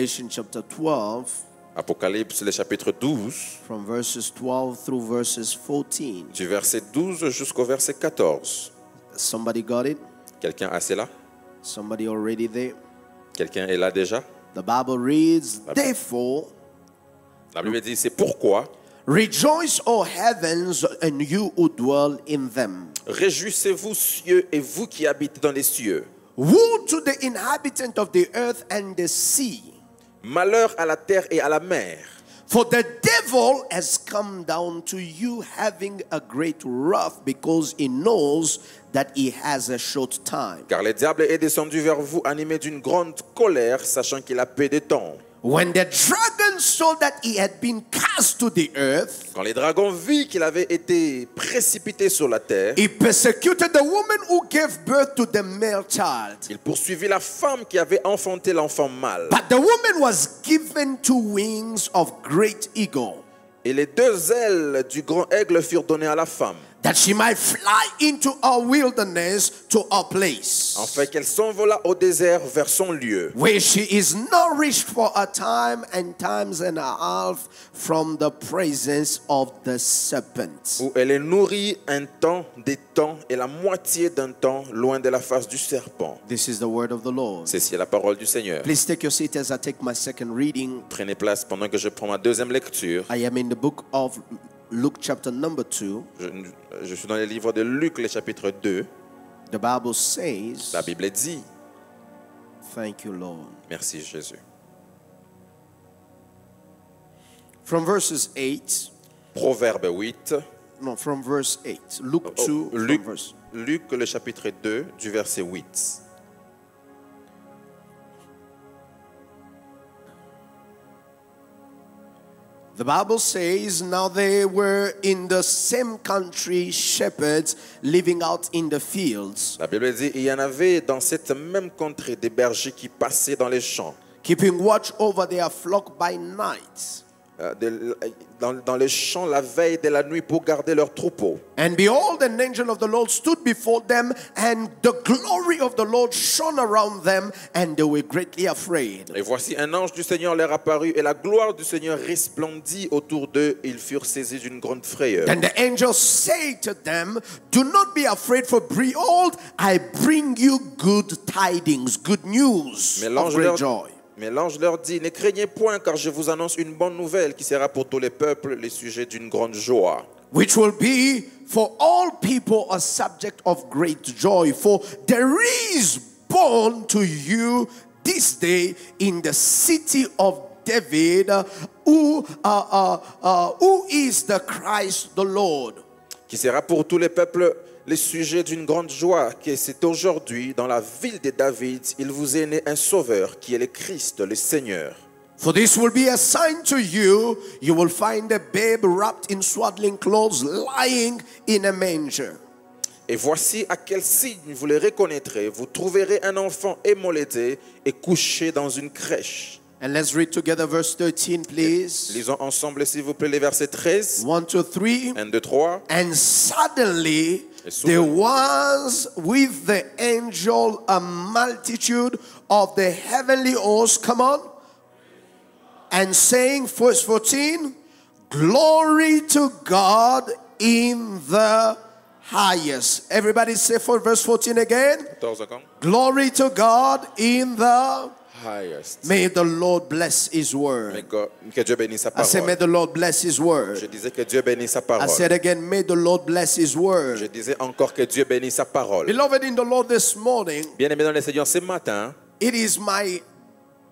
Revelation chapter 12, Apocalypse, le chapitre 12, from verses 12 through verses 14. du verset 12 jusqu'au verset 14. Somebody got it? Quelqu'un a cela? Somebody already there? Quelqu'un est là déjà? The Bible reads, therefore, La Bible dit, c'est pourquoi rejoice, O heavens, and you who dwell in them. réjouissez-vous, cieux, et vous qui habitez dans les cieux. Woe to the inhabitant of the earth and the sea, Malheur à la terre et à la mer. for the devil has come down to you having a great wrath, because he knows that he has a short time. Car le diable est descendu vers vous animé d'une grande colère, sachant qu'il a peu de temps. When the dragon saw that he had been cast to the earth, Quand les dragons virent qu'il avait été précipité sur la terre, he persecuted the woman who gave birth to the male child. il poursuivit la femme qui avait enfanté l'enfant mâle. But the woman was given two wings of great eagle, Et les deux ailes du grand aigle furent données à la femme, that she might fly into a wilderness to a place afin qu'elle s'envolât au désert vers son lieu, where she is nourished for a time and times and a half from the presence of the serpent. où elle est nourrie un temps, des temps et la moitié d'un temps loin de la face du serpent. This is the word of the Lord. Ceci est la parole du Seigneur. Please take your seat as I take my second reading. Prenez place pendant que je prends ma deuxième lecture. I am in the book of Luke chapter number 2. Je suis dans le livre de Luc, le chapitre 2. The Bible says, La Bible dit, thank you, Lord. merci Jésus. From verses 8, Proverbe 8, no, from verse 8. Luke 2, from Luc, verse. Luc, le chapitre 2, du verset 8. The Bible says, now there were in the same country shepherds living out in the fields, La Bible dit, il y en avait dans cette même contrée des bergers qui passaient dans les champs, keeping watch over their flock by night. dans les champs la veille de la nuit pour garder leurs troupeaux. And behold, an angel of the Lord stood before them, and the glory of the Lord shone around them, and they were greatly afraid. Et voici un ange du Seigneur leur apparut, et la gloire du Seigneur resplendit autour d'eux. Ils furent saisis d'une grande frayeur. Then the angel said to them, do not be afraid, for behold, I bring you good tidings, good news of great joy. Mais l'ange leur dit, ne craignez point, car je vous annonce une bonne nouvelle qui sera pour tous les peuples le sujet d'une grande joie. Which will be for all people a subject of great joy. For there is born to you this day in the city of David, who is the Christ the Lord. Qui sera pour tous les peuples le sujet d'une grande joie, que c'est aujourd'hui, dans la ville de David, il vous est né un sauveur, qui est le Christ, le Seigneur. For this will be a sign to you. You will find a babe wrapped in swaddling clothes, lying in a manger. Et voici à quel signe vous le reconnaîtrez. Vous trouverez un enfant émolêté et couché dans une crèche. And let's read together verse 13, please. Lisons ensemble, s'il vous plaît, les versets 13, 1, 2, 3. 1, 2, 3. And suddenly Et soudain, there was with the angel a multitude of the heavenly host, come on, and saying, verse 14, glory to God in the highest. Everybody say for verse 14 again. 14 ans. Glory to God in the Highest. May the Lord bless His Mais word. que Dieu bénisse sa I said, may parole. the Lord bless His Je word. disais que Dieu bénisse sa I parole. said again, may the Lord bless His Je word. disais encore que Dieu bénisse sa parole. Beloved in the Lord, this morning, Bien-aimé dans le Seigneur, ce matin, it is my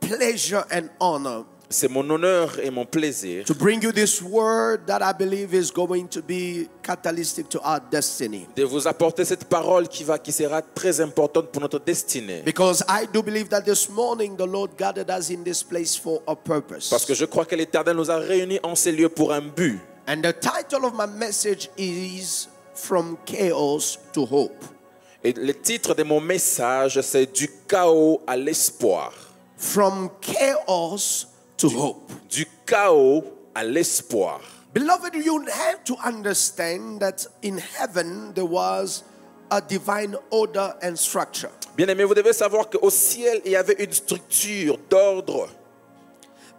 pleasure and honor c'est mon honneur et mon plaisir to bring you this word that I believe is going to be catalytic to our destiny. de vous apporter cette parole qui sera très importante pour notre destinée. Because I do believe that this morning the Lord gathered us in this place for a purpose. Parce que je crois que l'Éternel nous a réunis en ces lieux pour un but. And the title of my message is From Chaos to Hope. Et le titre de mon message, c'est Du chaos à l'espoir. From chaos to hope. Du chaos à l'espoir. Beloved, you have to understand that in heaven there was a divine order and structure. Bien-aimé, vous devez savoir qu'au ciel, il y avait une structure d'ordre.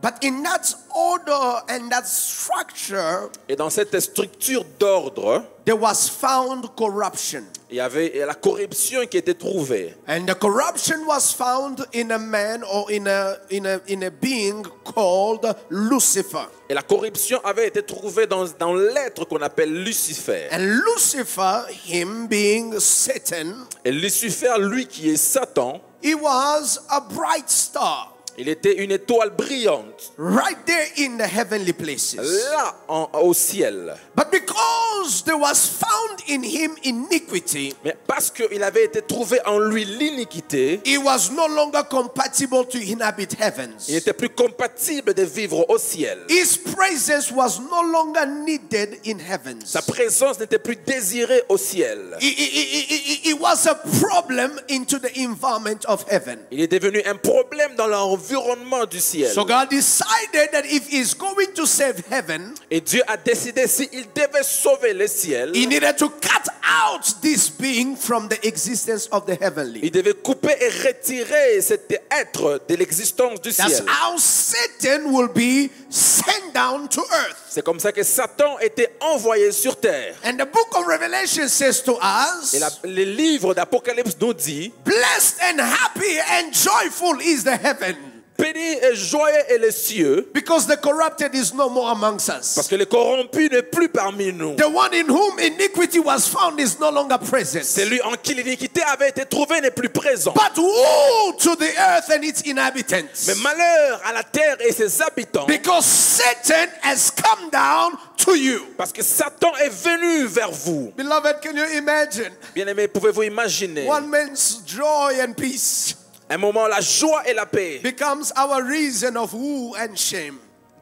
But in that order and that structure, Et dans cette structure d'ordre, there was found corruption. il y avait la corruption qui était trouvée. And the corruption was found in a man or in a being called Lucifer. Et la corruption avait été trouvée dans l'être qu'on appelle Lucifer. And Lucifer, him being Satan, Et Lucifer, lui qui est Satan, he was a bright star il était une étoile brillante, right there in the heavenly places. là au ciel. But because there was found in him iniquity, Mais parce qu'il avait été trouvé en lui l'iniquité, he was no longer compatible to inhabit heavens. il n'était plus compatible de vivre au ciel. His presence was no longer needed in heavens. Sa présence n'était plus désirée au ciel. It was a problem into the environment of heaven. Il est devenu un problème dans l'environnement du ciel. So God decided that if he's going to save heaven, Et Dieu a décidé s'il devait sauver le ciel, he needed to cut out this being from the existence of the heavenly. il devait couper et retirer cet être de l'existence du That's ciel. how Satan will be sent down to earth. C'est comme ça que Satan était envoyé sur terre. And the book of Revelation says to us, Et le livre d'Apocalypse nous dit, blessed and happy and joyful is the heaven, béni et joyeux est les cieux, because the corrupted is no more amongst us. parce que le corrompu n'est plus parmi nous. The one in whom iniquity was found is no longer present. Celui en qui l'iniquité avait été trouvée n'est plus présent. But woe to the earth and its inhabitants, Mais malheur à la terre et ses habitants, because Satan has come down to you. parce que Satan est venu vers vous. Beloved, can you imagine Bien-aimés, pouvez-vous imaginer one man's joy and peace un moment, la joie et la paix becomes our reason of woe and shame?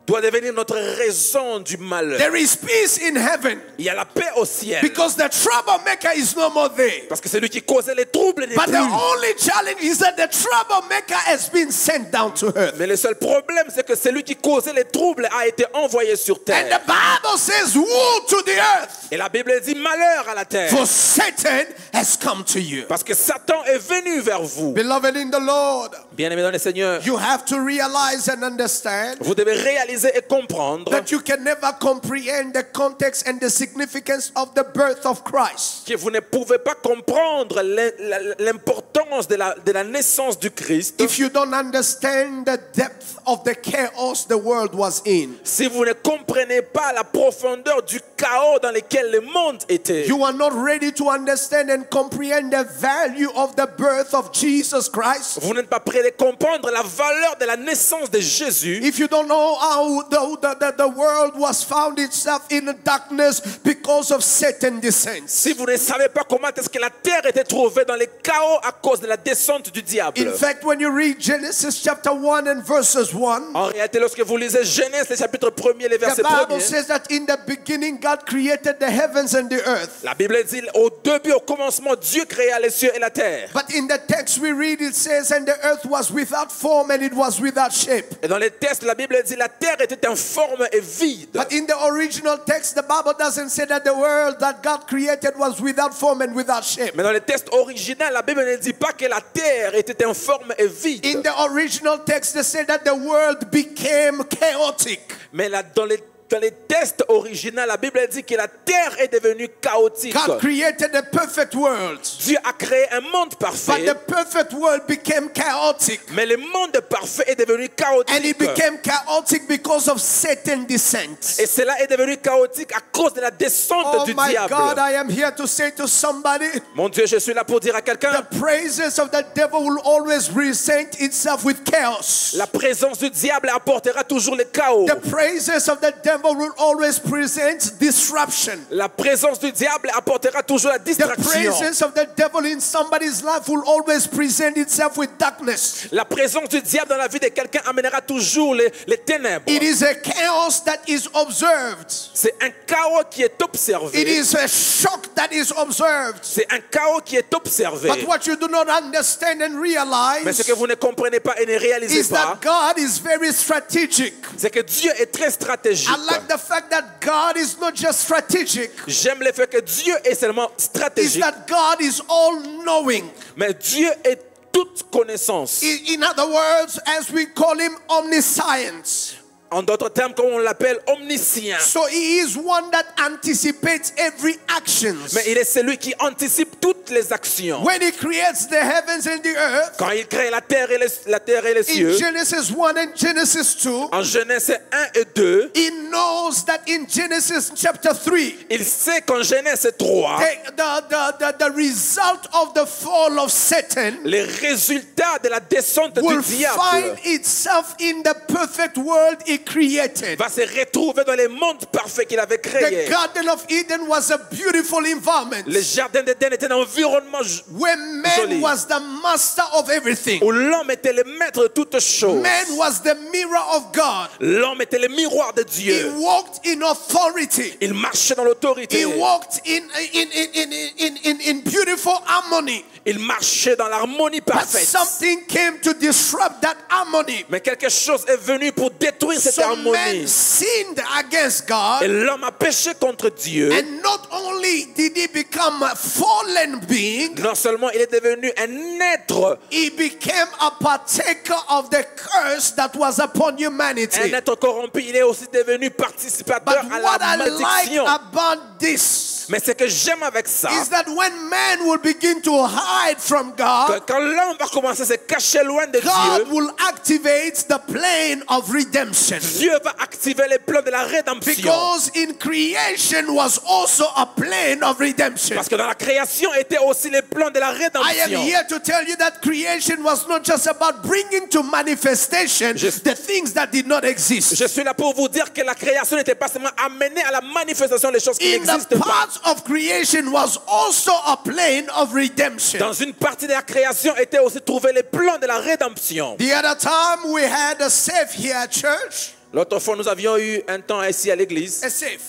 doit devenir notre raison du malheur. There is peace in heaven Il y a la paix au ciel, because the troublemaker is no more there. parce que celui qui causait les troubles n'est But the plus. only challenge is that the troublemaker has been sent down to earth. Mais le seul problème, c'est que celui qui causait les troubles a été envoyé sur And terre. the Bible says, woe to the earth, Et la Bible dit malheur à la terre, for Satan has come to you. parce que Satan est venu vers vous. Beloved in the Lord, Bien-aimés dans le Seigneur, you have to realize and understand vous devez réaliser et comprendre that you can never comprehend the context and the significance of the birth of Christ que vous ne pouvez pas comprendre l'importance de la naissance du Christ if you don't understand the depth of the chaos the world was in. si vous ne comprenez pas la profondeur du chaos dans lequel le monde était. You are not ready to understand and comprehend the value of the birth of Jesus Christ. Vous n'êtes pas prêt de comprendre la valeur de la naissance de Jésus. If you don't know how the world was found itself in darkness because of Satan's descent. Si vous ne savez pas comment est-ce que la terre était trouvée dans le chaos à cause de la descente du diable. In fact, when you read Genesis chapter 1 and verses 1, En réalité, lorsque vous lisez Genèse, le chapitre 1er, les the versets Bible 1er, says that in the beginning God created the heavens and the earth. la Bible dit au début, au commencement, Dieu créa les cieux et la terre. But in the text we read, it says, and the earth was without form and it was without shape. Et dans les textes, la Bible dit la terre était informe et vide. But in the original text, the Bible doesn't say that the world that God created was without form and without shape. Mais dans le texte original, la Bible ne dit pas que la terre était informe et vide. In the original text, they say that the world became chaotic. Mais dans les textes originaux, la Bible dit que la terre est devenue chaotique. God created a perfect world, Dieu a créé un monde but parfait, the perfect world became chaotic. mais le monde parfait est devenu And it chaotique. became chaotic because of Satan's descent. Et cela est devenu chaotique à cause de la descente Oh du my diable. God, I am here to say to somebody, Mon Dieu, je suis là pour dire à quelqu'un, the praises of the devil will always present itself with chaos. la présence du diable apportera toujours le chaos. The praises of the devil will always present disruption. La présence du diable apportera toujours la The distraction. presence of the devil in somebody's life will always present itself with darkness. La présence du diable dans la vie de quelqu'un amènera toujours les ténèbres. It is a chaos that is observed. C'est un chaos qui est It observé. is a shock that is observed. C'est un chaos qui est observé. But what you do not understand and Mais ce realize que vous ne comprenez pas et ne réalisez is pas, that God is very strategic. c'est que Dieu est très stratégique. I like the fact that God is not just strategic, J'aime le fait que Dieu est seulement is stratégique, that God is all-knowing. mais Dieu est toute connaissance. In other words, as we call him, omniscience. En d'autres termes, comme on l'appelle, omniscient. So he is one that anticipates every action. Mais il est celui qui anticipe toutes les actions. When he creates the heavens and the earth, Quand il crée la terre et les in cieux, Genesis 1 and Genesis 2, en Genèse 1 et 2, he knows that in Genesis chapter 3, il sait qu'en Genèse 3, the result of the fall of Satan les résultats de la descente will du diable find itself in the perfect world he created. va se retrouver dans les mondes parfaits qu'il avait The créés. Garden of Eden was a beautiful environment Le jardin d'Éden était un environnement where man joli, was the master of everything. où l'homme était le maître de toutes choses. Man was the mirror of God. L'homme était le miroir de He Dieu. walked in authority. Il marchait dans l'autorité. He walked in beautiful harmony. Il marchait dans l'harmonie But parfaite. something came to disrupt that harmony. Mais quelque chose est venu pour détruire cette So man harmonie. sinned against Et God. l'homme a péché contre Dieu. And not only did he become a fallen being, Non seulement il est devenu un être, he became a partaker of the curse that was upon humanity. un être corrompu, il est aussi devenu participateur But à what la I like malédiction. about this Mais ce que j'aime avec ça, is that when man will begin to hide from que God, quand l'homme va commencer à se cacher loin de God Dieu, will activate the plane of redemption. Dieu va activer les plans de la rédemption. Because in creation was also a plane of redemption. Parce que dans la création étaient aussi les plans de la I am rédemption. here to tell you that creation was not just about bringing to manifestation the things that did not exist. Je suis là pour vous dire que la création n'était pas seulement amenée à la manifestation des choses qui In the n'existent pas. parts of creation was also a plane of redemption. Dans une partie de la création étaient aussi trouvés les plans de la rédemption. The other time we had a safe here at church. L'autre fois, nous avions eu un temps ici à l'église, A safe.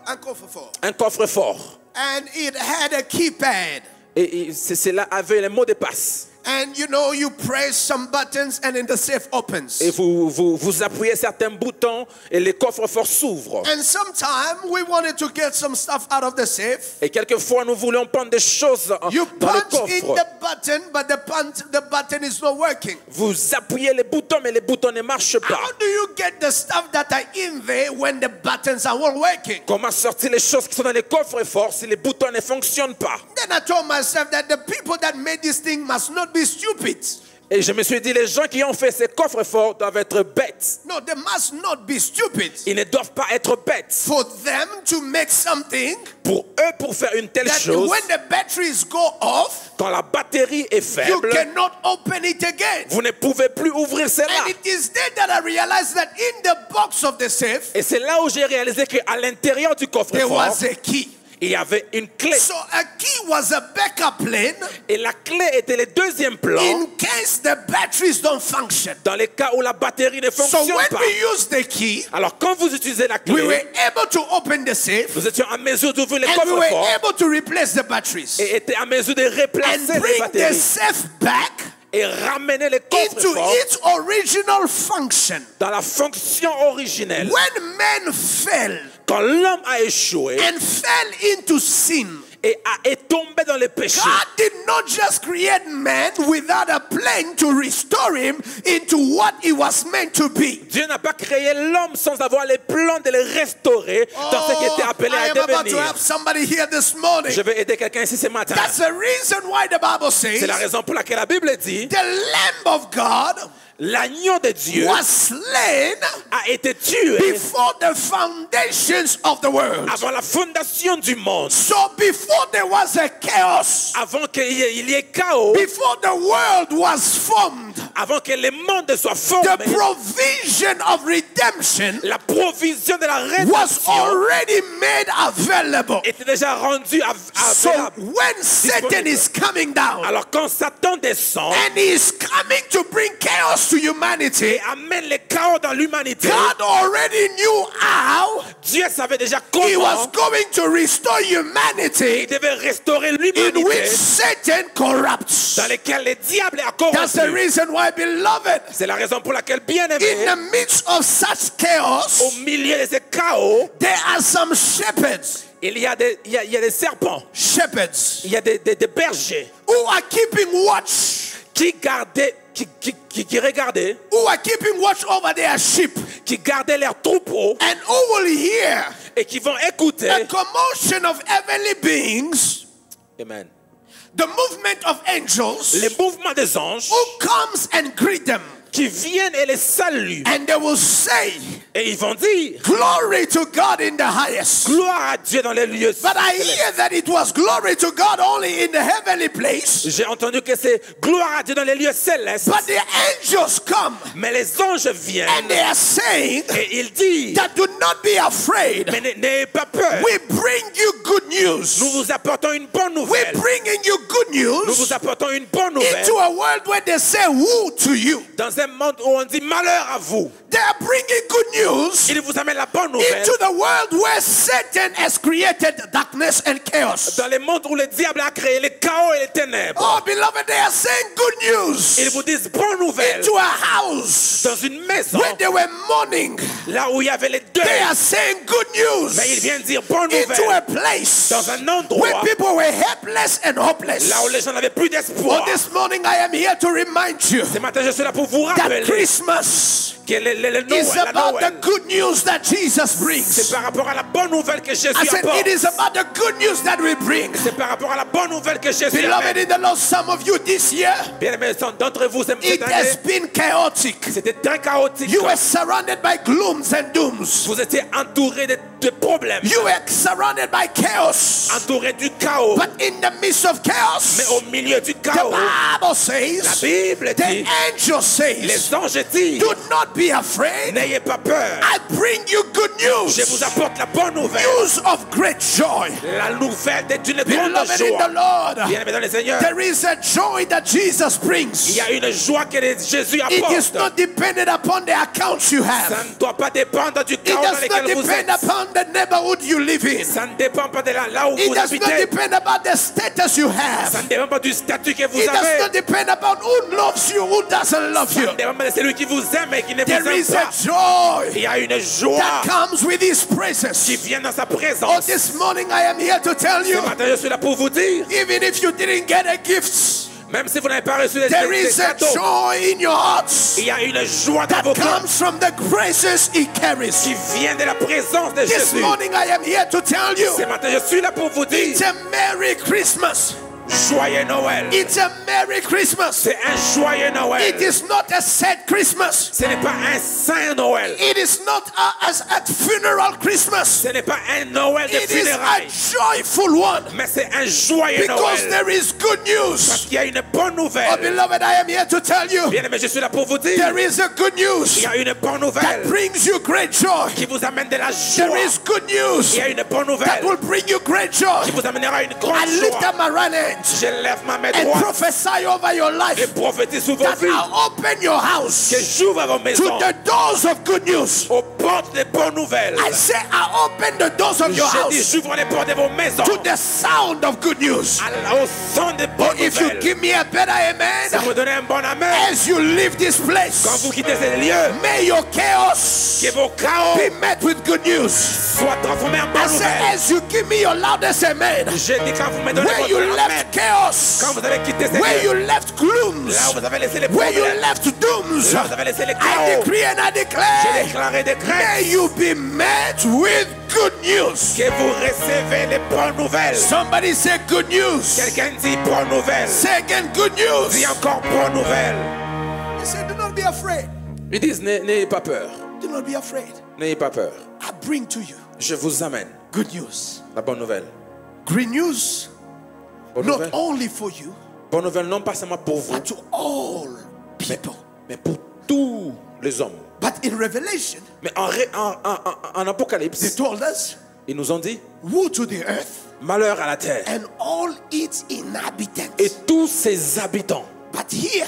Un coffre-fort. un coffre-fort. And it had a keypad. Et cela avait les mots de passe. And you know, you press some buttons and then the safe opens. Et vous appuyez certains boutons et les coffres-forts s'ouvrent. And sometime we wanted to get some stuff out of the safe. Et quelquefois, nous voulions prendre des choses You dans le punch in coffre. the button, but the button is not working. Vous appuyez les boutons, mais les boutons ne marchent pas. How do you get the stuff that are in there when the buttons are not working? Comment sortir les choses qui sont dans les coffres-forts si les boutons ne fonctionnent pas? Then I told myself that the people that made this thing must not be stupid. Et je me suis dit, les gens qui ont fait ces coffres-forts doivent être bêtes. No, they must not be stupid. Ils ne doivent pas être bêtes. For them to make something Pour eux, pour faire une telle that chose, when the batteries go off, quand la batterie est you faible, cannot open it again. vous ne pouvez plus ouvrir cela. And it is then that I realized that in the box of the safe, Et c'est là où j'ai réalisé qu'à l'intérieur du there coffre-fort, was a key. il y avait une clé. So a key was a backup plan Et la clé était le deuxième plan in case the batteries don't function. dans les cas où la batterie ne So fonctionne when pas. we use the key, Alors quand vous utilisez la we were clé, able to open the safe nous étions en mesure d'ouvrir les and we were coffres-forts able to replace the batteries et étaient en mesure de replacer and les bring the batteries safe back et ramener les into coffres-forts its original function. dans la fonction originelle. When man fell Quand l'homme a échoué and fell into sin, est tombé dans le péché, God did not just create man without a plan to restore him into what he was meant to be. Dieu n'a pas créé l'homme sans avoir les plans de le restaurer dans ce qui était appelé I à am about to devenir. help somebody here this morning. Je vais aider quelqu'un ici ce matin. That's the reason why the Bible says C'est la raison pour laquelle la Bible dit the Lamb of God l'agneau de Dieu was slain a été tué before the foundations of the world. avant la fondation du monde, So before there was a chaos, avant qu'il y ait chaos, before the world was formed, avant que le monde soit the formé, provision of redemption la provision de la was rédemption already made available. était déjà rendue So available. when Satan is coming down Alors quand Satan descend and he is coming to bring chaos to humanity, et amène le chaos dans l'humanité, God already knew how Dieu savait déjà he was comment going to restore humanity il devait restaurer in which l'humanité Satan corrupts. dans lequel le diable a That's the corrompu. reason reason why, beloved, C'est la raison pour laquelle, bien in aimé, the midst of such au chaos, milieu de ces chaos, there are some shepherds, il y a des serpents, shepherds, il y a des bergers who are keeping watch, qui gardaient, qui regardaient, who are keeping watch over their sheep, qui gardaient leurs troupeaux and who will hear et qui vont écouter. the commotion of heavenly beings, Amen. the movement of angels, Les mouvements des anges who comes and greet them, qui viennent et les saluent. and they will say, Et ils vont dire, glory to God in the highest. gloire à Dieu dans les lieux But I célestes. hear that it was glory to God only in the heavenly place. J'ai entendu que c'est gloire à Dieu dans les lieux célestes. But the angels come Mais les anges viennent and they are saying et ils disent, that do not be afraid. mais n'ayez pas peur. We bring you good news. Nous vous apportons une bonne We're nouvelle. bringing you good Nous news vous apportons une bonne nouvelle. into a world where they say woe to you. Dans un monde où on dit malheur à vous, They are bringing good news il vous amène la bonne nouvelle. into the world where Satan has created darkness and chaos. Dans le monde où le diable a créé les chaos et les ténèbres, Oh, beloved, they are saying good ils news vous disent bonne nouvelle. into a house Dans une maison, where they were mourning. là où il y avait les They deuils, are saying good news mais ils viennent dire bonne into a nouvelle. place Dans un where endroit, people were helpless and hopeless. là où les gens n'avaient plus d'espoir. Oh, this morning I am here to remind you Ce matin, je suis là pour vous that rappeler Christmas que is la about the Noël, good news that Jesus c'est brings. par rapport à la bonne nouvelle que Jésus I said apporte. it is about the good news that we bring. C'est par rapport à la bonne nouvelle que Jésus Beloved amène. in the Lord, some of you this year, Bien aimés, d'entre vous, cette it année, has been chaotic. c'était très chaotique. You were surrounded by glooms and dooms. Vous étiez entouré de problèmes, You were surrounded by chaos. entouré du chaos. But in the midst of Mais chaos, au milieu du the chaos, Bible la says, Bible the dit, angel says, les anges disent, do not be afraid. n'ayez pas peur. I bring you good Je vous news. apporte la bonne nouvelle. News of great joy. La nouvelle d'une grande Beloved in the joie. Lord, Bien aimés dans le Seigneur, there is a joy that Jesus il brings. y a une joie que Jésus It is apporte. not dependent upon the accounts you Ça have. ne doit pas dépendre du It chaos dans does not lequel vous depend êtes. upon the neighborhood you live in. Ça ne dépend pas de là où It vous does not habitez. depend about the status you Ça have. ne dépend pas du statut que vous It does avez. not depend upon who loves you, who doesn't love Ça you. ne dépend pas de celui qui vous aime et qui ne vous There aime is a pas. Il joy y a une joie that comes with His qui presence. vient dans sa Oh, présence. this morning I am here to tell Ce you, matin, je suis là pour vous dire, even if you didn't get a gift, même si vous n'avez pas reçu des there is a cadeaux, joy in your hearts il y a une joie dans that vos cœurs comes from the graces He carries. qui vient de la présence de This Jésus. morning I am here to tell you, Ce matin, je suis là pour vous dire, it's a Merry Christmas. joyeux Noël. It's a Merry Christmas. C'est un joyeux It Noël. is not a sad Christmas. Ce n'est pas un saint Noël. It is not a funeral Christmas. Ce n'est pas un Noël de It is a funérailles. joyful one Mais c'est un joyeux because Noël. there is good Parce news. qu'il y a une bonne Oh, nouvelle. beloved, I am here to tell you, Bien aimé, je suis là pour vous dire, there is a good il news y a une bonne that nouvelle brings you great joy. qui vous amène de la There joie. is good news Il y a une bonne that nouvelle will bring you great joy. qui vous amènera une I grande lift joie. up my right hand Je lève ma main and droite prophesy over your et life prophétise sur vos that vies I'll open your que house j'ouvre vos to maisons the doors of good news. aux portes des bonnes nouvelles. I say I open the doors of your Je dis, house j'ouvre les portes de vos maisons to the sound of good news. au son des Oh, bonnes if you nouvelles. give me a better Si vous amen, me donnez un bon amen, as you leave this quand place, vous quittez ces lieux, may your chaos que vos chaos be met with good news. soient transformés en I bonnes say, nouvelles. as you give me your loudest amen, Je dis, quand vous me donnez where you votre amen, left chaos, quand vous avez quitté ces where lieux, you left glooms, là où vous avez laissé les where you problèmes, left dooms, là où vous avez laissé les I chaos, decree and I j'ai declare, déclaré des may craintes you be met with good news. que vous recevez les bonnes nouvelles. Somebody say good news. Quelqu'un dit bonne nouvelle. Say again good news. Dis encore bonne nouvelle. He said, do not be afraid. Ils disent, n'ayez pas peur. Do not be afraid. N'ayez pas peur. I bring to you Je vous amène good news. la bonne nouvelle. Great news, Bonne not nouvelle. only for you, Bonne nouvelle non pas seulement pour vous, but to all people. mais pour tous les hommes. But in Revelation, Mais en they Apocalypse, told us, ils nous ont dit, woe to the earth malheur à la terre and all its inhabitants. et tous ses habitants. But here,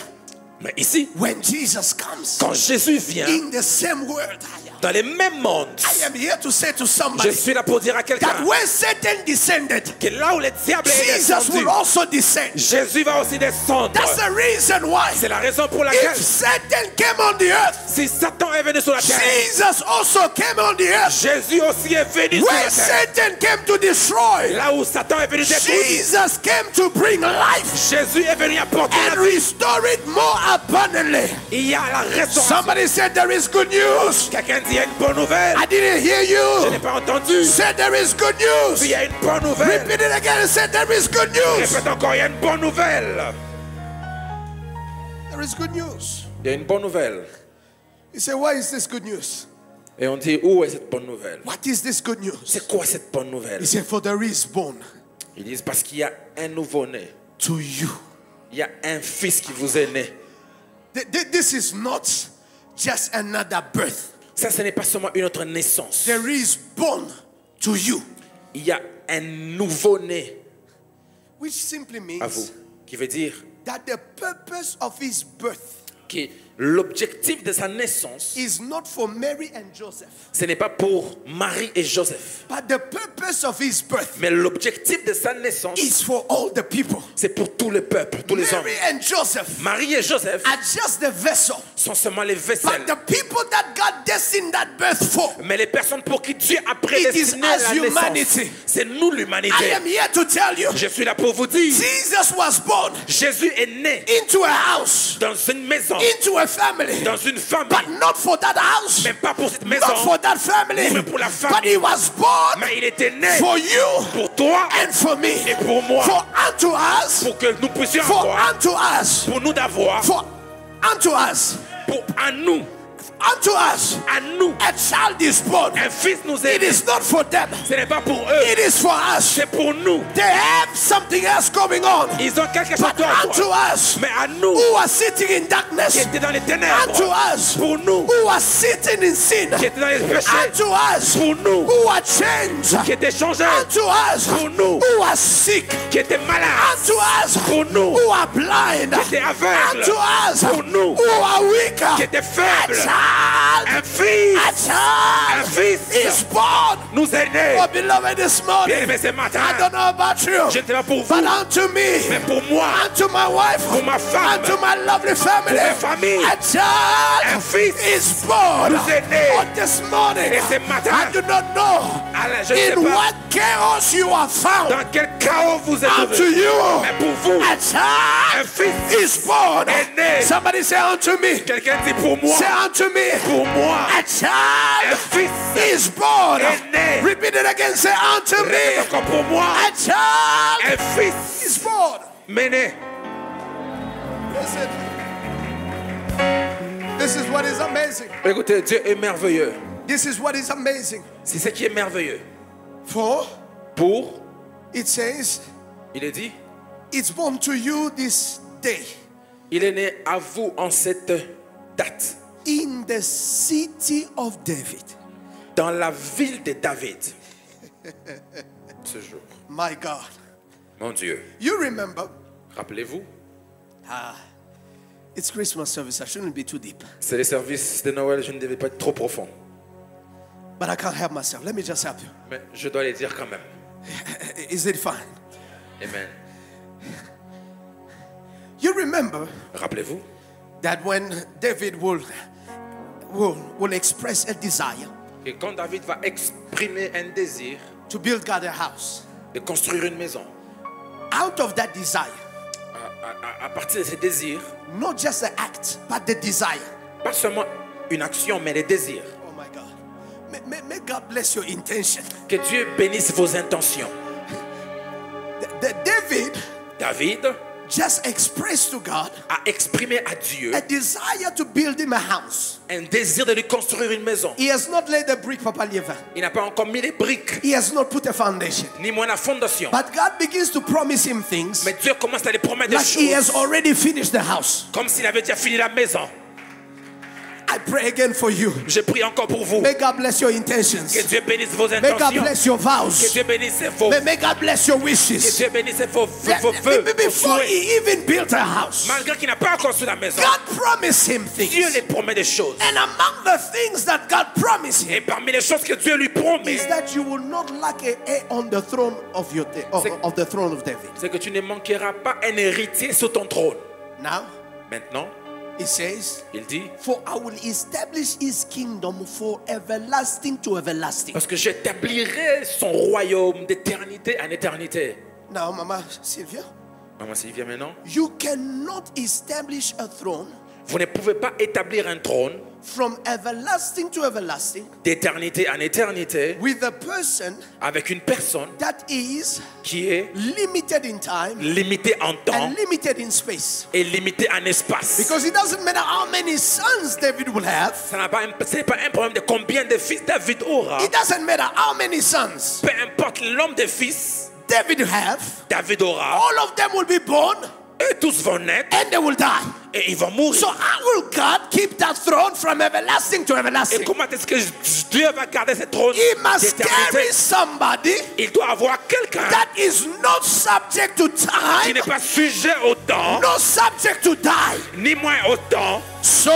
Mais ici, when Jesus comes quand Jésus vient in the same world, dans les mêmes mondes, I am here to say to je somebody suis là pour dire à that quelqu'un when Satan descended, que là où le diable est Jesus descendu, will also descend. Jésus va aussi descendre. That's the reason why. C'est la raison pour laquelle If Satan came on the earth, si Satan est venu sur la terre, Jesus also came on the earth. Jésus aussi est venu sur When la terre. Satan came to destroy, Là où Satan est venu détruire, Jesus came to bring life Jésus est venu apporter and la vie. restore it more abundantly. Il y a la restauration. Somebody said there is good news. Quelqu'un dit il y a une bonne nouvelle. I didn't hear Je n'ai you. pas entendu. Said there is good news. Il y a une bonne nouvelle. Repeat it again and said there is good news. Répète encore, il y a une bonne nouvelle. There is good news. Il y a une bonne nouvelle. You say, why is this good news? Et on dit, où est cette bonne nouvelle? What is this good news? C'est quoi cette bonne nouvelle? He said, for there is born Ils disent parce qu'il y a un nouveau-né. to you. Il y a un fils qui vous est né. This is not just another birth. Ça, ce n'est pas seulement une autre naissance. There is born to you. Il y a un nouveau-né Which simply à vous. means Qui veut dire that the purpose of his birth que l'objectif de sa naissance, is not for Mary and Joseph, ce n'est pas pour Marie et Joseph. but the purpose of his birth Mais l'objectif de sa naissance, is for all the people. c'est pour tout le peuple, tous les hommes. Mary and Joseph Marie et Joseph are just the vessel, sont seulement les vaisselles. but the people that God destined that birth for, Mais les personnes pour qui Dieu a It prédestiné is us, la naissance, humanity. c'est nous l'humanité. I am here to tell you, Je suis là pour vous dire, Jesus was born Jésus est né into a house, dans une maison, into a family, dans une famille, but not for that house, mais pas pour cette maison, not for that family, mais pour la but famille. he was born Mais il était né for you pour toi and for me, et pour moi, for unto us, pour que nous puissions for avoir, unto us, pour nous d'avoir, for unto us, pour à nous, unto us, a child is born. un fils nous est It né. is not for them, Ce n'est pas pour eux, it is for us. c'est pour nous. They have something else going on, Ils ont quelque chose but unto d'autre. us Mais à nous, who are sitting in qui darkness, étaient dans les unto ténèbres, us pour nous, who are sitting in sin, qui étaient dans les péchés, unto us pour nous, who are changed, qui étaient changés, unto us pour nous, who are sick, qui étaient malades, unto us pour nous, who are blind, qui étaient aveugles, unto us pour nous, who are weak. qui étaient A faibles. child, Un fils, a child un fils is born. nous est né. Oh, beloved, this morning, Bien-aimé ce matin, I don't know about je you, ne sais pas pour vous, but unto me, mais pour moi, unto my wife, pour ma femme, unto my lovely family, pour ma famille, a un child fils is born. nous est né. Oh, this morning, Et ce matin, I do not know alors, je ne sais in pas what chaos you are found. dans quel chaos vous êtes Unto trouvé. you, Mais pour vous, a un child fils is born. est né. Somebody say unto me. Quelqu'un dit pour moi, Say unto me. pour moi, A un child fils is born. est né. Repeat it again. Say unto Répète me. encore pour moi, A child un fils is born. m'est né. Listen. This is what is amazing. Écoutez, Dieu est merveilleux. This is what is amazing. C'est ce qui est merveilleux. For Pour, it says, il est dit, it's born to you this day il est né à vous en cette date, in the city of David. dans la ville de David. Ce jour. My God. Mon Dieu. You remember, Rappelez-vous, it's Christmas service. I shouldn't be too deep. c'est les services de Noël, je ne devais pas être trop profond. But I can't help myself. Let me just help you. Mais je dois les dire quand même. Is it fine? Amen. You remember Rappelez-vous, that when David will express a desire que quand David va exprimer un désir to build God a house, de construire une maison, out of that desire, à partir de ce désir, not just the act, but the desire. pas seulement une action, mais les désirs. Oh my God. May God bless your intention. Que Dieu bénisse vos intentions. David just expressed to God a exprimé à Dieu a desire to build him a house. un désir de lui construire une maison. He has not laid the brick, Papa Lieva. Il n'a pas encore mis les briques, He has not put a foundation. ni moins la fondation. But God begins to promise him things Mais Dieu commence à lui promettre des like he has choses already finished the house. comme s'il avait déjà fini la maison. I pray again for you. Je prie encore pour vous. May God bless your intentions. Que Dieu bénisse vos May God intentions. bless your Que vows. Dieu bénisse vos May God bless your Que wishes. Dieu bénisse vos vœux. vos Before souhaits. he even built a house, Malgré qu'il n'a pas encore construit la maison, God promised him Dieu things. lui promet des choses. And among the things that God promised Et him parmi les choses que Dieu lui promet, is that you will not lack a heir on the throne of of the throne of David. c'est que tu ne manqueras pas un héritier sur ton trône. Now, Maintenant, it says, il dit, for I will establish his kingdom for everlasting to everlasting. parce que j'établirai son royaume d'éternité en éternité. Now, Mama Sylvia, Maman Sylvia, maintenant, you cannot establish a throne vous ne pouvez pas établir un trône from everlasting to everlasting d'éternité en éternité with a person avec une personne that is qui est limited in time limitée en temps and limited in space. et limitée en espace. Because it doesn't matter how many sons David will have. Ce n'est pas un problème de combien de fils David aura. It doesn't matter how many sons Peu importe le nombre de fils David have. David aura, All of them will be born eux tous vont naître and they will die. et ils vont mourir. So how will God keep that throne from everlasting to Et everlasting? comment est-ce que Dieu va garder ce trône He must carry d'éternité? somebody Il doit avoir quelqu'un that is not subject to qui time, n'est pas sujet au temps, not subject to die. ni moins au temps. So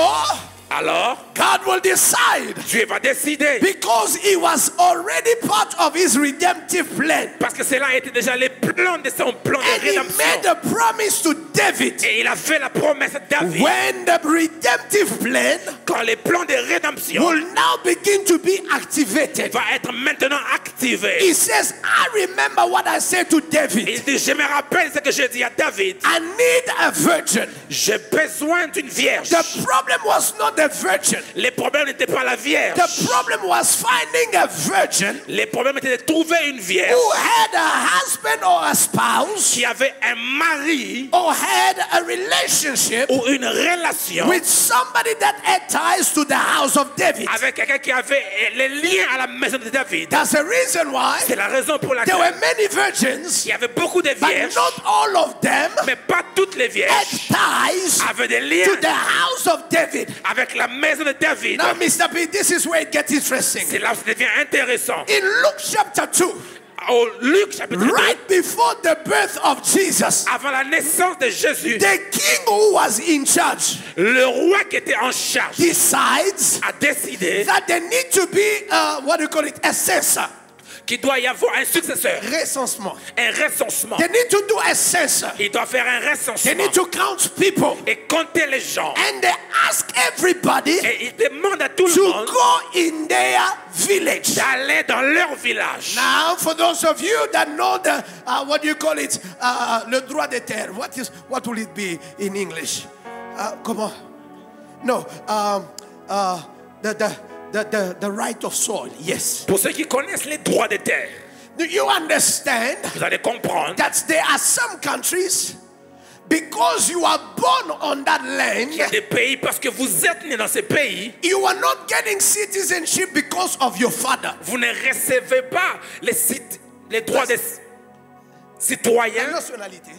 Alors, God will decide, Dieu va décider. because he was already part of his redemptive plan. Parce que cela était déjà les plans de son plan de And he made rédemption. a promise to David. Et il a fait la promesse à David. When the redemptive plan Quand les plans de rédemption will now begin to be activated, va être maintenant activé. he says, I remember what I said to David. Il dit, je me rappelle ce que j'ai dit à David. I need a virgin. J'ai besoin d'une vierge. The problem was not the virgin. Les problèmes n'étaient pas la vierge. The problem was finding a virgin Les problèmes étaient de trouver une vierge who had a husband or a spouse qui avait un mari or had a relationship ou une relation with somebody that had ties to the house of David. avec quelqu'un qui avait les liens à la maison de David. That's the reason why C'est la raison pour there were laquelle many virgins, il y avait beaucoup de but vierges, not all of them mais pas toutes les had vierges ties avaient des to liens the house of David. avec la maison de David. Now, Mr. B, this is where it gets interesting. C'est là où ça devient intéressant. In Luke chapter 2, Au Luc chapitre 2, right before the birth of Jesus, avant la naissance de Jésus, the king who was in charge le roi qui était en charge decides a décidé that there need to be what do you call it, a census, qu'il doit y avoir un successeur, recensement. un recensement. They need to do a census. Il doit faire un They recensement need to count people, et compter les gens. and they ask everybody Et il demande à tout le to monde go in their village. d'aller dans leur village. Now, for those of you that know the what do you call it, le droit de terre, what will it be in English? Comment? No, the right of soil. Yes. Pour ceux qui connaissent les droits de terre, Do you understand vous allez comprendre that there are some countries, because you are born on that land, qu'il y a des pays, parce que vous êtes né dans ces pays, you are not getting citizenship because of your father. vous ne recevez pas les droits des citoyens,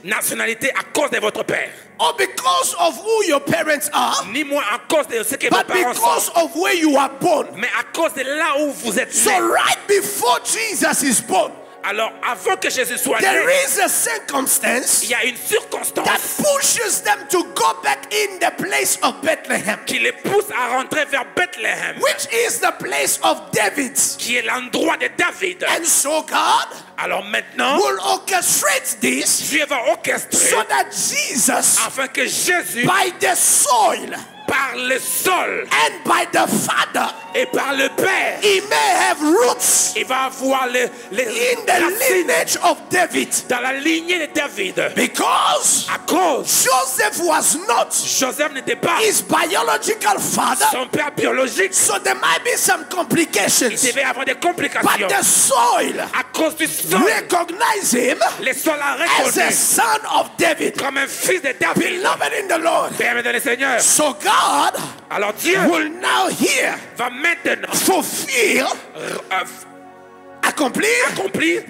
nationalité à cause de votre père. Or because of who your parents are, Ni moins à cause de ce que vos but parents because sont, of where you are born. mais à cause de là où vous êtes So né. right before Jesus is born, Alors, avant que Jésus soit there né, is a circumstance il y a une that circonstance pushes them to go back in the place of Bethlehem, qui les pousse à rentrer vers Bethléem, which is the place of David. qui est l'endroit de David. And so God Alors maintenant, will orchestrate this Dieu va orchestrer so that Jesus, afin que Jésus, by the soil par le sol and by the Father, et par le Père, he may have roots il va avoir les in the racines lineage of David. dans la lignée de David. Because À cause, Joseph was not Joseph n'était pas his biological father, son père biologique. so there might be some Il complications. devait avoir des But complications. the soil À cause du sol, recognize him les sols a as a reconnu son of David, comme un fils de David. beloved in the Lord. Bien dans le Seigneur. So God Alors Dieu will now here va maintenant fulfill, accomplir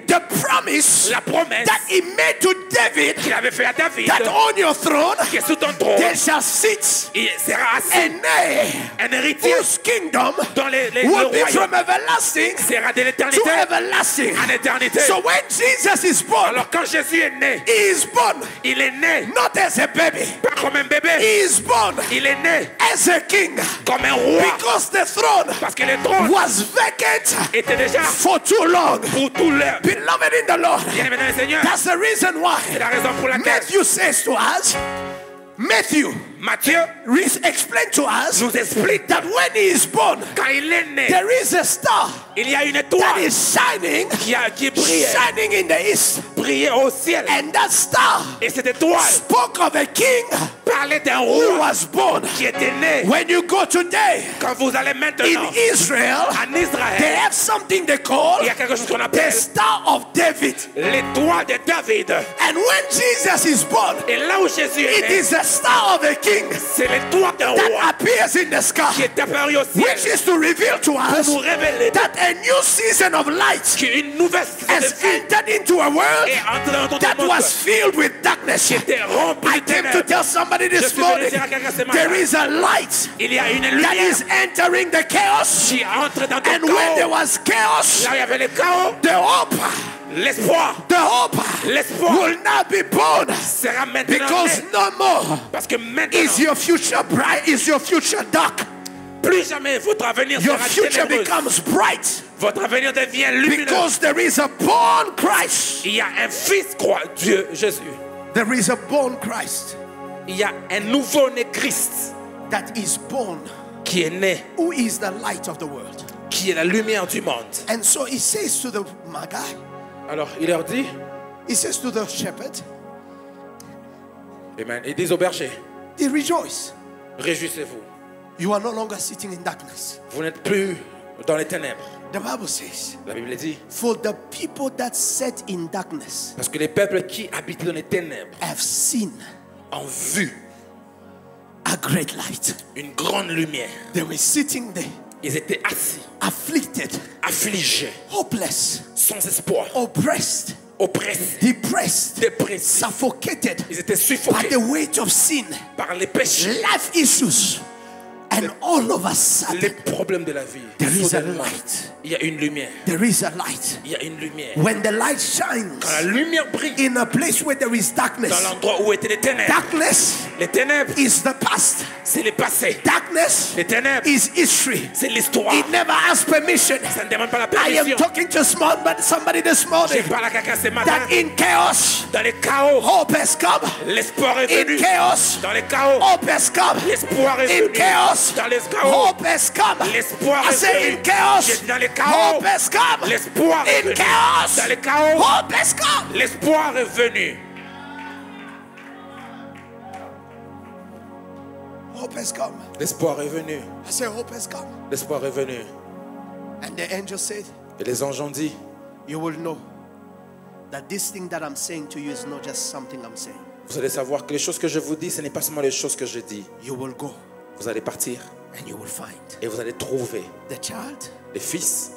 the promise la promesse that he made to David, qu'il avait fait à David, that on your throne qui est sous ton trône, there shall sit il sera assis an heir un héritier whose kingdom dont le will be royaume from everlasting sera de to l'éternité everlasting. en éternité. So when Jesus is born, Alors quand Jésus est né, he is born il est né not as a baby, pas comme un bébé, he is born il est né as a king, comme un roi, because the throne parce que le trône was vacant était déjà for too long. pour tout l'heure. Beloved in the Lord, Bien-aimé dans le Seigneur, that's the reason c'est why la raison pour laquelle Matthew says to us, Matthew Matthieu explain to us nous explique that when he is born, quand il est né, there is a star il y a une that étoile is shining qui brille, shining in the east, brillait au ciel. and that star Et cette étoile spoke of a king parlait d'un who roi was born. qui était né. When you go today Quand vous allez in maintenant Israel, en they Israël, have something they call il y a quelque chose qu'on the appelle Star of David. l'étoile de David. And when Jesus is born, Et là où Jésus it est né, is a star of a king c'est l'étoile d'un that roi appears in the qui sky, est apparu au ciel which is to reveal to pour us nous révéler that a new season of light qu'une nouvelle saison de has vie entered into a world est entrée dans that notre monde was filled with darkness. qui était remplie I de came to ténèbres. tell somebody Je this suis venu morning, dire à quelqu'un ce matin, there is a light il y a une that lumière is entering the chaos. qui entre dans ton And when there chaos. was chaos, Là où il y avait le chaos, the hope l'espoir L'espoir will not be born, sera maintenant because né. no more Parce que maintenant, is your future bright, is your future dark. plus jamais votre avenir Your sera future ténébreux. becomes bright Votre avenir devient lumineux. because there is a born Christ. Il y a un fils, Dieu, Jésus. There is a born Christ Il y a un nouveau-né Christ that is born, qui est né, who is the light of the world. qui est la lumière du monde. And so he says to the Magi, Alors, il leur dit, he says to the shepherd, amen, ils disent au berger, they rejoice. réjouissez-vous. You are no longer sitting in darkness. Vous n'êtes plus dans les ténèbres. The Bible says, La Bible dit, for the people that sat in darkness parce que les peuples qui habitent dans les ténèbres have seen ont vu a great light. une grande lumière. They were sitting there, Ils étaient assis, afflicted, affligés, hopeless, sans espoir, oppressed, oppressés, depressed, dépressés. suffocated Ils étaient by suffoqués the weight of sin, par les péchés, life issues. And all of a les sudden, problèmes de la vie. there is a Soudainement, light. il y a une lumière. There is a light. Il y a une lumière. When the light shines Quand la lumière brille in a place where there is dans darkness, l'endroit où étaient les ténèbres, darkness les ténèbres, is the past. c'est le passé. Darkness Les ténèbres, is history. c'est l'histoire. It never asks permission. Ça ne demande pas la I am permission. talking to somebody this Je morning parle à quelqu'un ce matin. that in chaos, Dans les chaos, hope has come. l'espoir est In venu. chaos, Dans les chaos, hope has come. l'espoir est In venu. chaos, Dans les chaos, hope has come. l'espoir I est say venu. in chaos, J'ai dit dans les chaos, hope has come. l'espoir est In venu. chaos, Dans les chaos, hope has come. l'espoir est venu. Hope has come. L'espoir est venu. I say hope has come. L'espoir est venu. And the angel said, Et les anges ont dit, you will know that this thing that I'm saying to you is not just something I'm saying. vous allez savoir que les choses que je vous dis, ce n'est pas seulement les choses que je dis. You will go Vous allez partir and you will find et vous allez trouver the child les fils,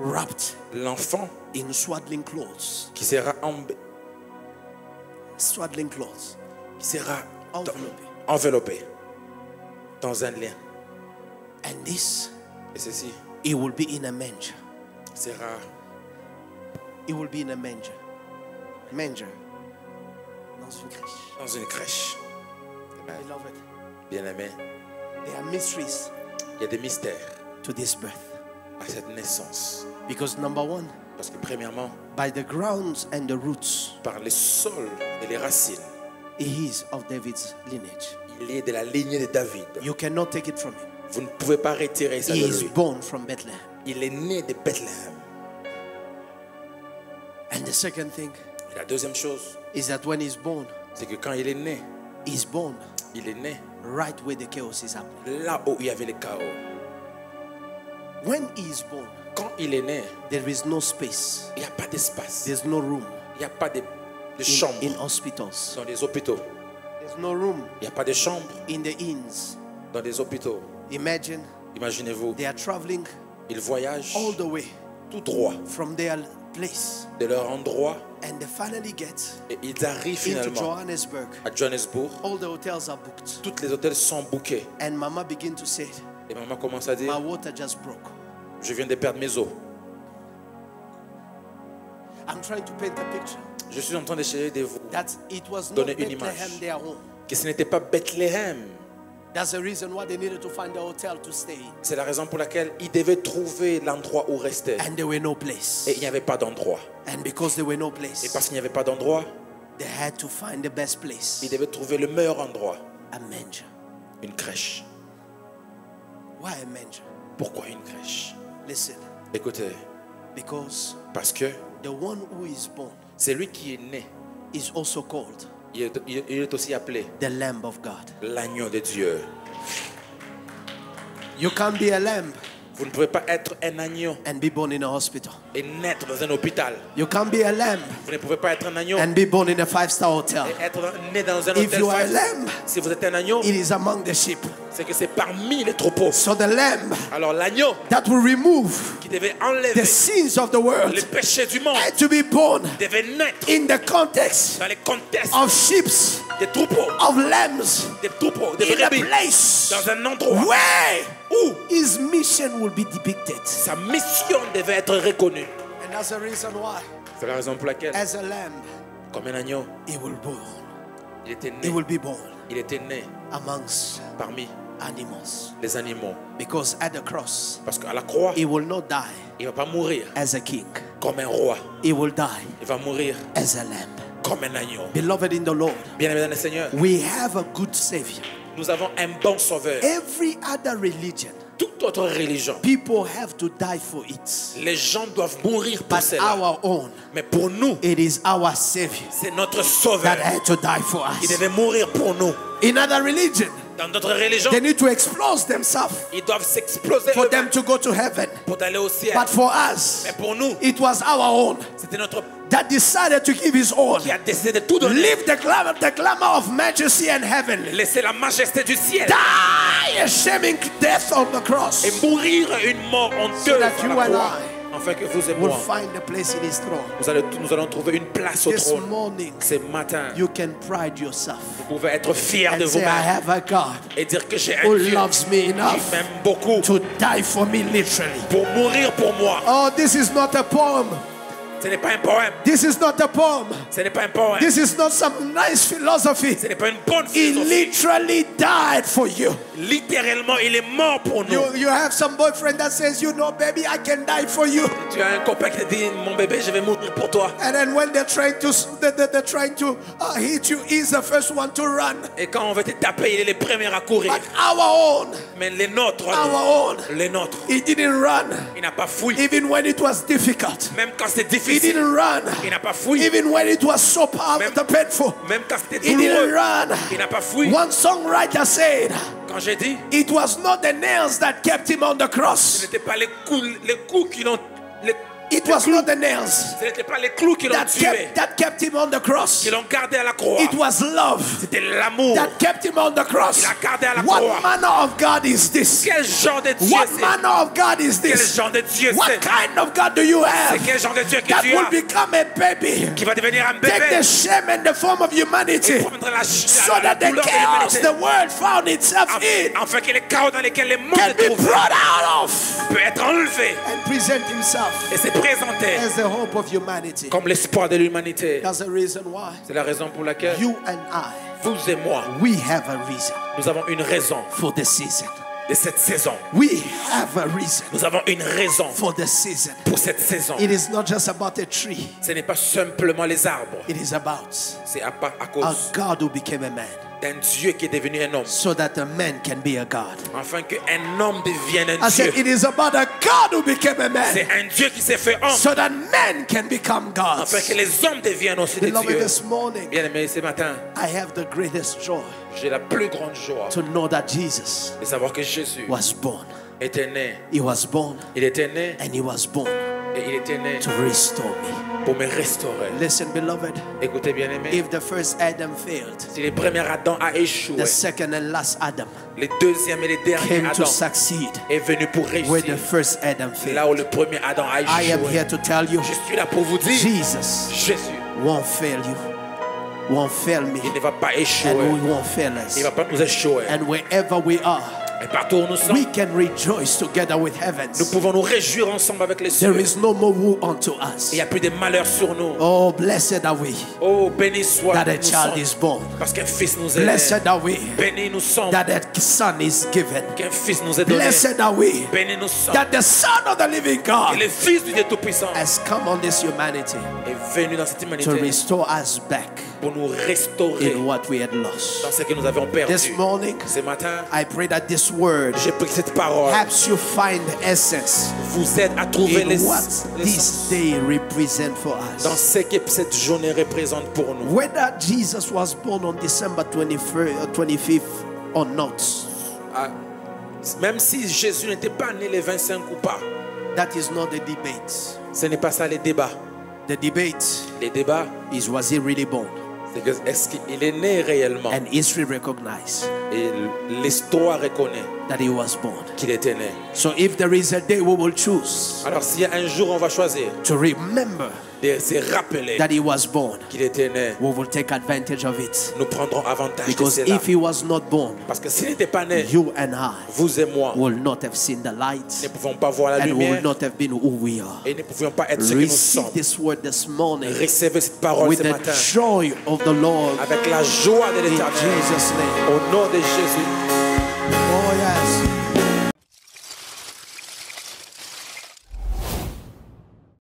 wrapped l'enfant in swaddling clothes. Swaddling clothes. qui sera Enveloppé. enveloppé dans un lien. And this, Et ceci it will be in a manger. sera It will be in a manger. Manger. Dans une crèche. dans une crèche. Amen. Beloved, Bien-aimé, there are mysteries il y a des mystères to this birth. à cette naissance. Because number one, Parce que premièrement, by the grounds and the roots, par les sols et les racines, he is of David's lineage. il est de la lignée de David. You cannot take it from him. Vous ne pouvez pas retirer ça He de is lui. born from Bethlehem. Il est né de Bethléem. And the second thing Et la deuxième chose, is that when he's born il est né right where the chaos is happening. là où il y avait le chaos. When he is born, Quand il est né, there is no space. il n'y a pas d'espace. There's no room Il n'y a pas de chambre in hospitals. dans les hôpitaux. There's no room Il n'y a pas de chambre in the inns. dans les hôpitaux. Imagine Imaginez-vous, they are traveling il voyage all the way tout droit from their place. de leur endroit And they finally get et ils arrivent into finalement Johannesburg. à Johannesburg. All the hotels are booked. Toutes les hôtels sont bookés. And Mama began to say, Et maman commence à my dire, water just broke. je viens de perdre mes os. I'm trying to paint a picture Je suis en train d'essayer de vous that it was not donner une Bethlehem image. their home. Que ce n'était pas Bethléem. That's the reason why they needed to find a hotel to stay in. C'est la raison pour laquelle ils devaient trouver l'endroit où rester. And there were no place. Et il n'y avait pas d'endroit. And because there were no Et place, parce qu'il n'y avait pas d'endroit, they had to find the best place. ils devaient trouver le meilleur endroit. A manger. Une crèche. Why a manger? Pourquoi une crèche? Listen, Écoutez, because parce que the one who is born c'est lui qui est né. is also called Il est aussi appelé the Lamb of God. l'agneau de Dieu. You can't be a lamb Vous ne pouvez pas être un agneau and be born in a hospital. et naître dans un hôpital. You can't be a lamb Vous ne pouvez pas être un agneau and be born in a 5-star hotel. et être né dans un If hôtel. you are a lamb, Si vous êtes un agneau, it is among the sheep. c'est que c'est parmi les troupeaux. So the lamb Alors l'agneau that will remove qui devait the enlever sins of the world les péchés du monde had to be born devait naître in the context dans les contextes of sheep, des troupeaux, of lambs, des troupeaux, des in a brebis, place dans un endroit where où his mission will be depicted. sa mission devait être reconnue. And that's the reason why, C'est la raison pour laquelle, as a lamb, comme un agneau, he will born. il était He né, will be born il était né amongst parmi animals. les animaux. Because at the cross, Parce qu'à la croix, he will not die il ne va pas mourir as a king. comme un roi. He will die Il va mourir as a lamb. comme un agneau. Beloved in the Lord, Bien-aimé dans le Seigneur, we have a good Savior. nous avons un bon sauveur. Every other religion, Toute autre religion, people have to die for it. les gens doivent mourir pour But cela. our own, Mais pour nous, it is our Savior c'est notre sauveur that had to die for qui us. devait mourir pour nous. In other religion, Dans d'autres religions, they need to explode themselves ils doivent s'exploser for eux-mêmes them to go to heaven. pour aller au ciel. But for us, Mais pour nous, it was our own c'était notre that decided to give his own. qui a décidé de tout donner. Live the glamour of majesty and heaven. Laisser la majesté du ciel Die a shaming death on the cross. et mourir une mort honteuse So that à you la and croix. I Afin que vous et will moi, find a place in his throne. nous allons trouver une place au This trône. morning, Ce matin, you can pride yourself vous pouvez être fiers de and say, I vous-même have a God et dire que j'ai un who Dieu loves me qui enough m'aime beaucoup to die for me literally. pour mourir pour moi. Oh, this is not a poem. Ce n'est pas un poème. This is not a poem. Ce n'est pas un poème. This is not some nice philosophy. Ce n'est pas une bonne He philosophie. literally died for you. Littéralement, il est mort pour nous. You have some boyfriend that says, you know, baby, I can die for you. Tu as un copain qui te dit, mon bébé, je vais mourir pour toi. And then when they're trying to hit you, he's the first one to run. Et quand on veut te taper, il est le premier à courir. But our own, Mais les nôtres, les nôtres, he didn't run. il n'a pas fui. Even when it was difficult, Même quand c'était he difficile, didn't run. il n'a pas fui. Even when it was so painful, Même quand c'était he didn't douloureux, run. il n'a pas fui. One songwriter said, Quand j'ai dit, it was not the nails that kept him on the ce cross. n'était pas les coups qui l'ont... It was not the nails Ce n'était pas les clous qui l'ont tué, that kept him on the cross. qui l'ont gardé à la croix. It was love C'était l'amour. that kept him on the cross. Il a gardé à la What croix. manner of God is this? Quel genre de Dieu What c'est? manner of God is Quel this? genre de Dieu What c'est? kind of God do you C'est have quel genre de Dieu que that tu will as become a baby? qui va devenir un Take bébé the shame and the form of humanity et prendre la so that the douleur de chaos l'humanité the world found itself in afin que les chaos dans lesquels les mondes can se be trouvent brought out of peut être enlevé and present himself et se présenter as the hope of humanity. comme l'espoir de l'humanité. That's the reason why C'est la raison pour laquelle you and I, vous et moi, we have a reason nous avons une raison for the season. de cette saison. We have a reason Nous avons une raison for the season. pour cette saison. It is not just about a tree. Ce n'est pas simplement les arbres. It is about C'est à a cause God who became a man d'un Dieu qui est devenu un homme. so that a man can be a God. Afin qu'un homme devienne un I said Dieu. it is about a God who became a C'est man un Dieu qui s'est fait homme. so that men can become gods. Afin que les hommes deviennent aussi des Beloved, dieux. this morning Bien aimé, ce matin, I have the greatest joy j'ai la plus grande joie to know that Jesus de savoir que Jésus was born. était né. He was born Il était né and he was born et il était né to restore me. pour me restaurer. Listen, beloved. Écoutez bien aimé, If the first Adam failed, si le premier Adam a échoué, the second and last Adam le deuxième et le dernier came to Adam succeed est venu pour where the réussir. first Adam Là failed. où le premier Adam a I am échoué. here to tell you, Je suis là pour vous dire, Jesus Jésus, won't fail you, won't fail me, il ne va pas and échouer. we won't fail Il ne us. va pas nous échouer. And wherever we are, Et partout où nous sommes, we can rejoice together with nous heavens. pouvons nous réjouir ensemble avec les There cieux. is no more woe unto us. Il n'y a plus de malheur sur nous. Oh, blessed are we Oh, béni soit that a nous child sommes, is born. parce qu'un fils nous est né. Blessed are we Béni nous sommes, that a son is given. qu'un fils nous est donné. Blessed are we Béni nous sommes, that the Son of the living et God le Fils du Dieu Tout-Puissant has come on this humanity est venu dans cette to humanité restore us back pour nous restaurer in what we had lost. dans ce que nous avions perdu. This morning, Ce matin, I pray that this word j'ai pris que cette parole helps you find the essence vous aide à trouver in what l'essence this day represents for dans us. ce que cette journée représente pour nous. Whether Jesus was born on December 25th or not, Ah, même si Jésus n'était pas né le 25 ou pas, that is not the debate. ce n'est pas ça les débats. The debate Les débats, is, was he really born? c'est que est-ce qu'il est né réellement? And history recognized Et l'histoire reconnaît that he was born. qu'il était né. So if there is a day we will choose Alors s'il y a un jour on va choisir to remember de se rappeler that he was born, qu'il était né, we will take advantage of it. nous prendrons avantage de Because cela. if he was not born, Parce que s'il n'était pas né, you and I vous et moi will not have seen the ne light pouvons pas voir la and will lumière not have been who we are. et ne pouvions pas être ce que nous Receive sommes. this word this morning Recevez cette parole with ce the matin joy of the Lord avec la joie de in l'Éternel. Jesus' name. Au nom de Jésus.